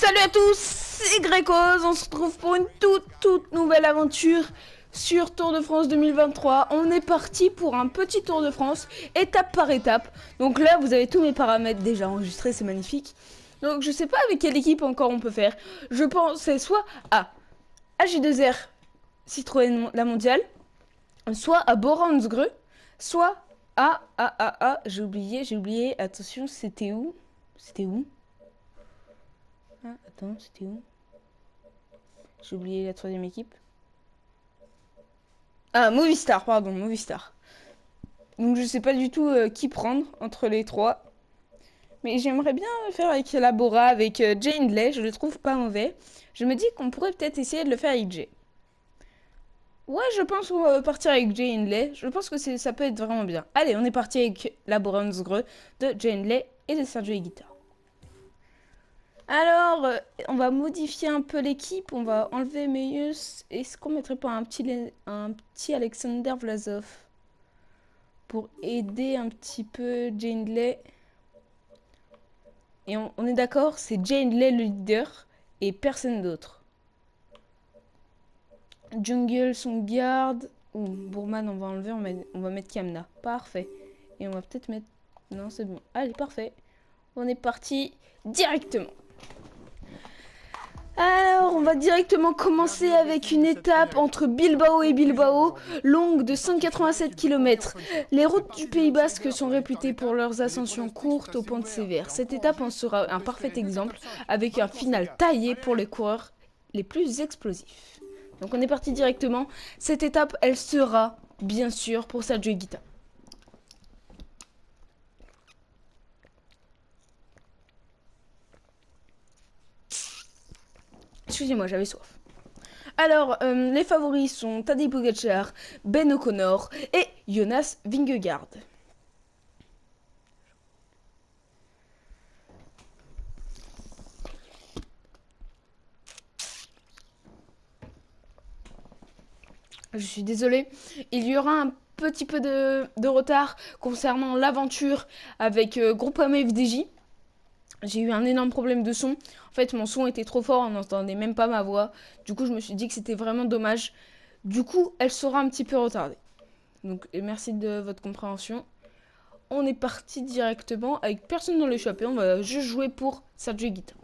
Salut à tous, c'est Grécos, on se retrouve pour une toute nouvelle aventure sur Tour de France 2023. On est parti pour un petit Tour de France, étape par étape. Donc là, vous avez tous mes paramètres déjà enregistrés, c'est magnifique. Donc je sais pas avec quelle équipe encore on peut faire. Je pense c'est soit à AJ2R Citroën la mondiale, soit à Bora Hansgrohe, soit à j'ai oublié, attention, c'était où? Ah, attends, c'était où? J'ai oublié la troisième équipe. Ah, Movistar, pardon, Movistar. Donc je sais pas du tout qui prendre entre les trois. Mais j'aimerais bien faire avec la Bora, avec Jay Hindley, je le trouve pas mauvais. Je me dis qu'on pourrait peut-être essayer de le faire avec Jay. Ouais, je pense qu'on va partir avec Jay Hindley. Je pense que ça peut être vraiment bien. Allez, on est parti avec la Bora Hansgrohe de Jay Hindley et de Sergio Higuita. Alors, on va modifier un peu l'équipe. On va enlever Meus. Est-ce qu'on mettrait pas un petit Alexander Vlasov pour aider un petit peu Jay Hindley? Et on est d'accord, c'est Jay Hindley le leader et personne d'autre. Jungle, son garde. Bourman, on va enlever. On va mettre Kamna. Parfait. Et on va peut-être mettre... Non, c'est bon. Allez, parfait. On est parti directement. Alors, on va directement commencer avec une étape entre Bilbao et Bilbao, longue de 187 km. Les routes du Pays Basque sont réputées pour leurs ascensions courtes aux pentes sévères. Cette étape en sera un parfait exemple, avec un final taillé pour les coureurs les plus explosifs. Donc on est parti directement. Cette étape, elle sera, bien sûr, pour Sergio Higuita. Excusez-moi, j'avais soif. Alors, les favoris sont Tadej Pogacar, Ben O'Connor et Jonas Vingegaard. Je suis désolée, il y aura un petit peu de retard concernant l'aventure avec Groupama FDJ. J'ai eu un énorme problème de son. En fait, mon son était trop fort, on n'entendait même pas ma voix. Du coup, je me suis dit que c'était vraiment dommage. Du coup, elle sera un petit peu retardée. Donc, merci de votre compréhension. On est parti directement avec personne dans l'échappée. On va juste jouer pour Sergio Higuita.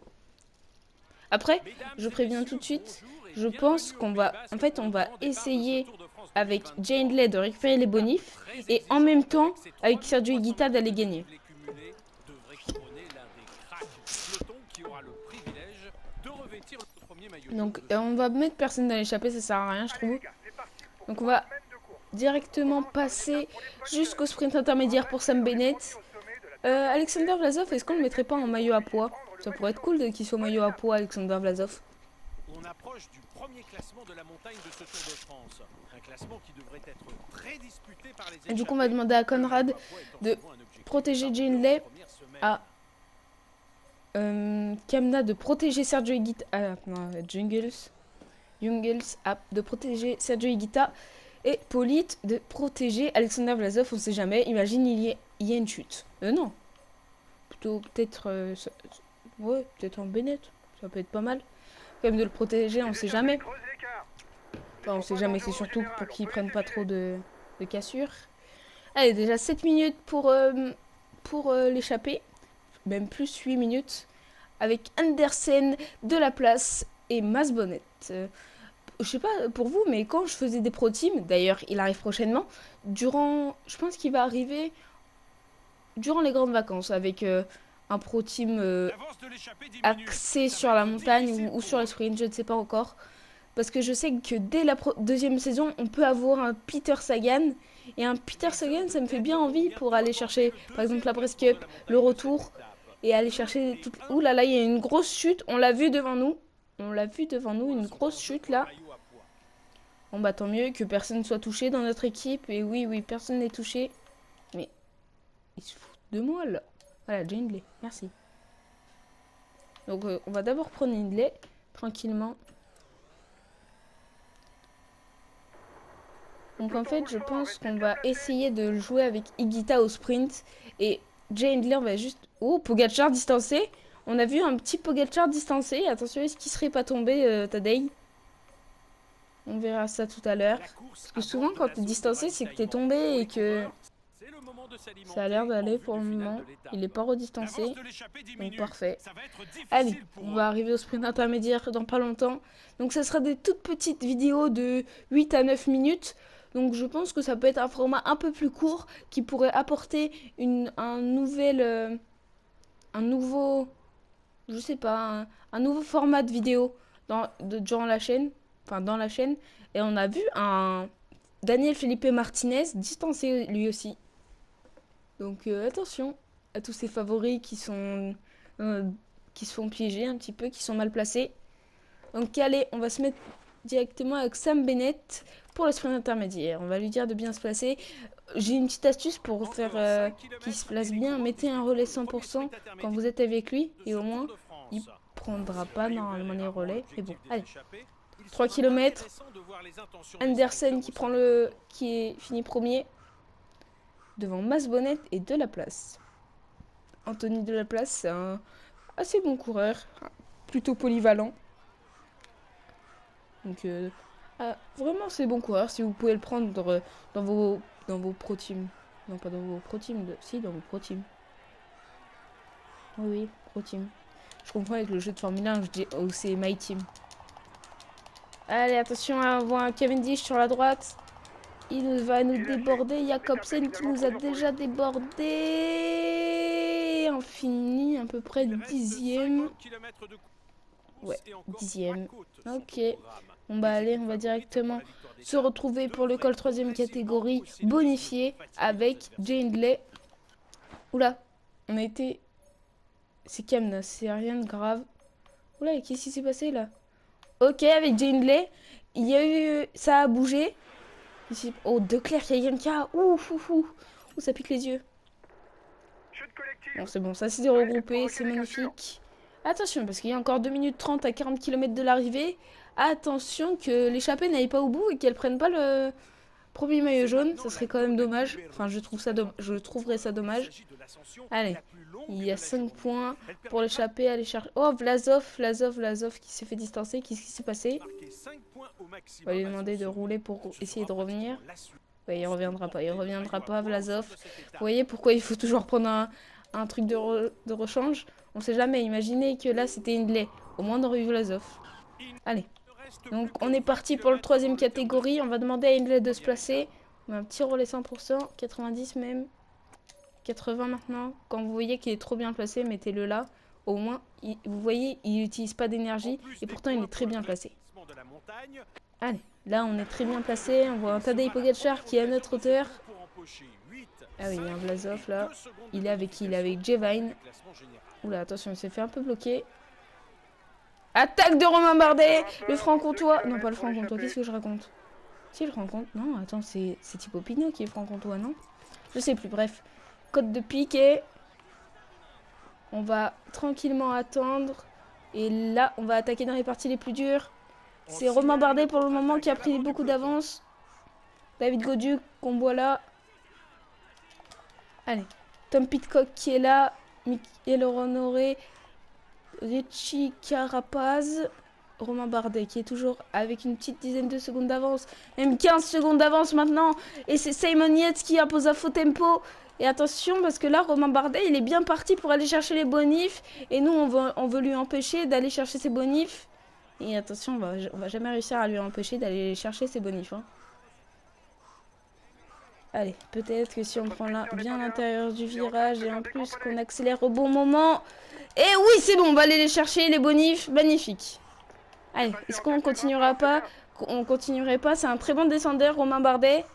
Après, je préviens tout de suite, je pense qu'on va... En fait, on va essayer avec Jay Hindley de récupérer les bonifs et en même temps, avec Sergio Higuita d'aller gagner. Donc, on va mettre personne dans l'échappée, ça sert à rien, je trouve. Donc, on va directement passer jusqu'au sprint intermédiaire pour Sam Bennett. Alexander Vlasov, est-ce qu'on le mettrait pas en maillot à poids? Ça pourrait être cool qu'il soit maillot à poids, Alexander Vlasov. On approche du premier classement de la montagne de ce Tour de France. Un classement qui devrait être très disputé par les échappés. Et du coup, on va demander à Conrad de protéger Jay Hindley, à Kamna de protéger Sergio Higuita, Jungles, de protéger Sergio Higuita, et Polite de protéger Alexander Vlasov. On sait jamais, imagine il y a une chute. Non, plutôt peut-être ouais, peut-être en Bennett, ça peut être pas mal quand même de le protéger, on sait jamais. Enfin, on sait jamais, c'est surtout pour qu'ils prennent pas trop de cassures. Allez, déjà 7 minutes pour l'échapper, même plus 8 minutes, avec Andersen de la place et Masbonnet. Je sais pas pour vous, mais quand je faisais des pro teams, d'ailleurs il arrive prochainement, je pense qu'il va arriver durant les grandes vacances avec un pro team axé sur la montagne ou sur le sprint, je ne sais pas encore. Parce que je sais que dès la deuxième saison, on peut avoir un Peter Sagan. Et un Peter Sagan, ça me fait bien envie pour aller chercher, par exemple, la Press Cup, le retour. Et aller chercher tout... Ouh là là, il y a une grosse chute. On l'a vu devant nous. Une grosse chute là. Bon bah tant mieux que personne soit touché dans notre équipe. Et oui, personne n'est touché. Mais ils se foutent de moi là. Voilà, Jay Hindley, merci. Donc on va d'abord prendre Hindley, tranquillement. Donc en fait, je pense qu'on va essayer de jouer avec Higuita au sprint. Et Jay Hindley, on va juste... Oh, Pogacar distancé. On a vu un petit Pogacar distancé. Attention, est-ce qu'il serait pas tombé, Tadej? On verra ça tout à l'heure. Parce que souvent, quand t'es distancé, c'est que t'es tombé et que ça a l'air d'aller pour le moment. Il est pas redistancé. Donc parfait. Allez, on va arriver au sprint intermédiaire dans pas longtemps. Donc ça sera des toutes petites vidéos de 8 à 9 minutes. Donc je pense que ça peut être un format un peu plus court qui pourrait apporter un nouveau, je sais pas, un nouveau format de vidéo durant la chaîne, enfin dans la chaîne. Et on a vu un Daniel Felipe Martinez distancé lui aussi. Donc attention à tous ces favoris qui se font piéger un petit peu, qui sont mal placés. Donc allez, on va se mettre directement avec Sam Bennett pour le sprint intermédiaire. On va lui dire de bien se placer. J'ai une petite astuce pour faire qu'il se place bien. Mettez un relais 100% quand vous êtes avec lui et au moins il prendra pas normalement les relais. Et bon, allez. 3 km. Andersen qui est fini premier devant Mas Bonnet et Delaplace. Anthony Delaplace, c'est un assez bon coureur, plutôt polyvalent. Donc vraiment c'est bon coureur si vous pouvez le prendre dans vos pro teams. Non, pas dans vos pro teams, si dans vos pro teams. Oui, pro team. Je comprends avec le jeu de Formule 1, je dis oh, c'est my team. Allez, attention, on voit un Cavendish sur la droite. Il va nous déborder. Jacobsen qui nous a déjà débordé. On finit à peu près 10e. Ouais, 10e. Ok. On va aller, on va directement se retrouver pour le col 3e catégorie bonifié avec Jay Hindley. Oula, on a été... C'est Kamna, c'est rien de grave. Oula, qu'est-ce qui s'est passé là? Ok, avec Jay Hindley, il y a eu... Ça a bougé. Ici... Oh, Declercq, il y a quelqu'un. Ouf, ouf, ouf. Ouh, ça pique les yeux. Bon, c'est bon, ça s'est regroupé, c'est magnifique. Attention, parce qu'il y a encore 2 minutes 30 à 40 km de l'arrivée. Attention que l'échappée n'aille pas au bout et qu'elle prenne pas le premier maillot jaune. Ça serait quand même dommage. Enfin, je trouverais ça dommage. Allez, il y a 5 points pour l'échappée. Aller chercher... Oh, Vlasov qui s'est fait distancer. Qu'est-ce qui s'est passé? On va lui demander de rouler pour essayer de revenir. Ouais, il reviendra pas, Vlasov. Vous voyez pourquoi il faut toujours prendre un truc de rechange? On sait jamais, imaginez que là c'était Hindley. Au moins on aurait eu Vlasov. Allez, donc on est parti pour le 3e catégorie. On va demander à Hindley de se placer. On met un petit relais 100%, 90 même. 80 maintenant. Quand vous voyez qu'il est trop bien placé, mettez-le là. Au moins, vous voyez, il n'utilise pas d'énergie. Et pourtant, il est très bien placé. Allez, là, on est très bien placé. On voit un Tadej Pogacar qui est à notre hauteur. Ah oui, il y a un Vlasov là. Il est avec qui? Il est avec Jevine. Oula, attention, il s'est fait un peu bloquer. Attaque de Romain Bardet. Le franc-comtois. Non, pas le franc-comtois. Qu'est-ce que je raconte? Si, le franc-comtois. Non, attends, c'est Thibaut Pinot qui est franc-comtois, non? Je sais plus, bref. Côte de piqué. On va tranquillement attendre. Et là, on va attaquer dans les parties les plus dures. C'est Romain Bardet pour le moment qui a pris beaucoup d'avance. David Gaudu qu'on voit là. Allez. Tom Pitcock qui est là. Michael Honoré. Richie Carapaz. Romain Bardet qui est toujours avec une petite dizaine de secondes d'avance. Même 15 secondes d'avance maintenant. Et c'est Simon Yates qui impose à faux tempo. Et attention parce que là Romain Bardet il est bien parti pour aller chercher les bonifs. Et nous on veut lui empêcher d'aller chercher ses bonifs. Et attention on va jamais réussir à lui empêcher d'aller chercher ses bonifs. Hein. Allez, peut-être que si on prend là bien l'intérieur du virage et en plus qu'on accélère au bon moment. Et oui c'est bon, on va aller les chercher les bonifs. Magnifique. Allez, est-ce qu'on continuera pas? On continuerait pas, c'est un très bon descendeur Romain Bardet.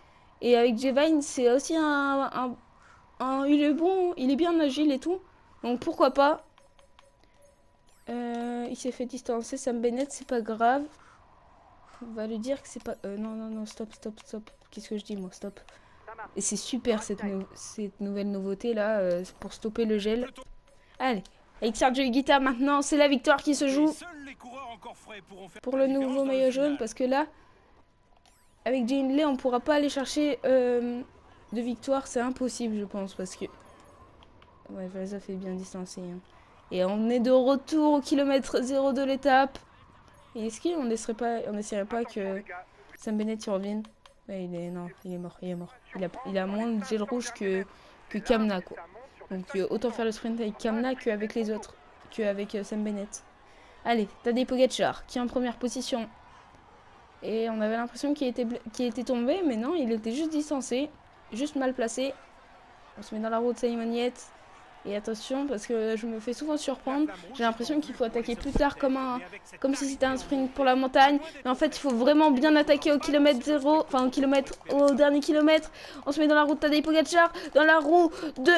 Et avec Jevine c'est aussi il est bon, il est bien agile et tout. Donc pourquoi pas. Il s'est fait distancer Sam Bennett, c'est pas grave. On va lui dire que c'est pas... non, stop. Qu'est-ce que je dis moi, stop. Et c'est super cette nouvelle nouveauté là, pour stopper le gel. Allez, avec Sergio Higuita maintenant, c'est la victoire qui se joue. Pour le nouveau maillot jaune, parce que là, avec Jay Hindley, on pourra pas aller chercher de victoire, c'est impossible je pense, parce que... Ouais, Vlasov est bien distancé. Hein. Et on est de retour au kilomètre 0 de l'étape. Et est-ce qu'on n'essaierait pas que Sam Bennett y revienne? Ouais, non, il est mort, il est mort. Il a moins de gel rouge que Kamna, quoi. Donc autant faire le sprint avec Kamna qu'avec les autres, qu'avec Sam Bennett. Allez, Tadej Pogacar qui est en première position. Et on avait l'impression qu'il était tombé, mais non, il était juste distancé, juste mal placé. On se met dans la roue de Simon Yates. Et attention, parce que je me fais souvent surprendre. J'ai l'impression qu'il faut attaquer plus tard comme si c'était un sprint pour la montagne. Mais en fait, il faut vraiment bien attaquer au kilomètre 0, enfin au dernier kilomètre. On se met dans la roue de Tadej Pogacar, dans la roue de...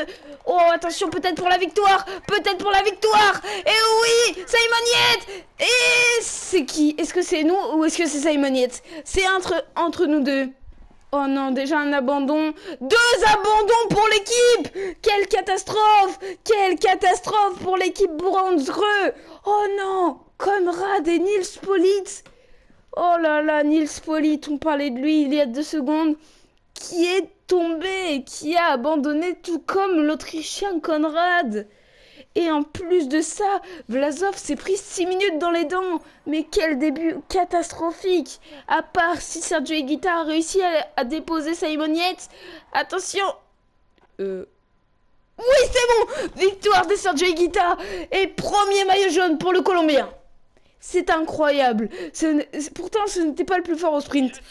Oh, attention, peut-être pour la victoire. Peut-être pour la victoire. Et oui, Simon Yates. Et c'est qui? Est-ce que c'est nous ou est-ce que c'est Simon Yates? C'est entre nous deux. Oh non, déjà un abandon. 2 abandons pour l'équipe. Quelle catastrophe. Quelle catastrophe pour l'équipe Bourg-en-Dreux. Oh non, Conrad et Nils Politt. Oh là là, Nils Politt, on parlait de lui il y a 2 secondes. Qui est tombé, qui a abandonné tout comme l'Autrichien Conrad. Et en plus de ça, Vlasov s'est pris 6 minutes dans les dents. Mais quel début catastrophique. À part si Sergio Higuita a réussi à déposer Simon Yates. Attention. Oui, c'est bon. Victoire de Sergio Higuita. Et premier maillot jaune pour le Colombien. C'est incroyable. Pourtant, ce n'était pas le plus fort au sprint.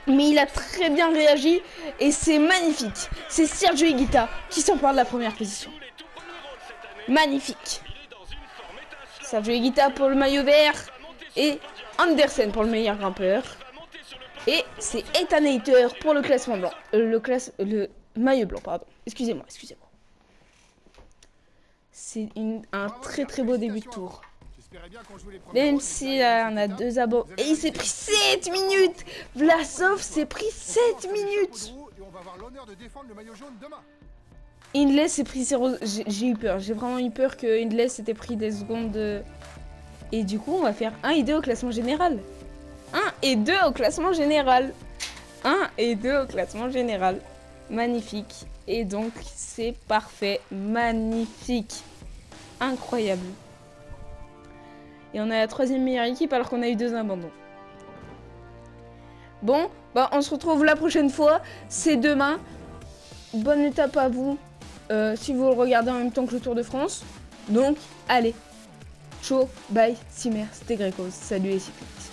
Mais il a très bien réagi. Et c'est magnifique. C'est Sergio Higuita qui s'empare de la première position. Magnifique. Sergio Higuita pour le maillot vert et Andersen pour le meilleur grimpeur. Et c'est Ethan Hayter pour le classement blanc. Le maillot blanc, pardon. Excusez-moi. C'est un très très beau début de tour. Même si on a 2 abos. Et il s'est pris 7 minutes. Vlasov s'est pris 7 minutes. Hindley s'est pris 0. J'ai eu peur. J'ai vraiment eu peur que Hindley s'était pris des secondes. Et du coup, on va faire 1 et 2 au classement général. 1 et 2 au classement général. 1 et 2 au classement général. Magnifique. Et donc, c'est parfait. Magnifique. Incroyable. Et on a la 3e meilleure équipe alors qu'on a eu 2 abandons. Bon, bah on se retrouve la prochaine fois. C'est demain. Bonne étape à vous. Si vous le regardez en même temps que le Tour de France. Donc, allez. Ciao, bye, Simer, c'était Grécos. Salut les cyclistes.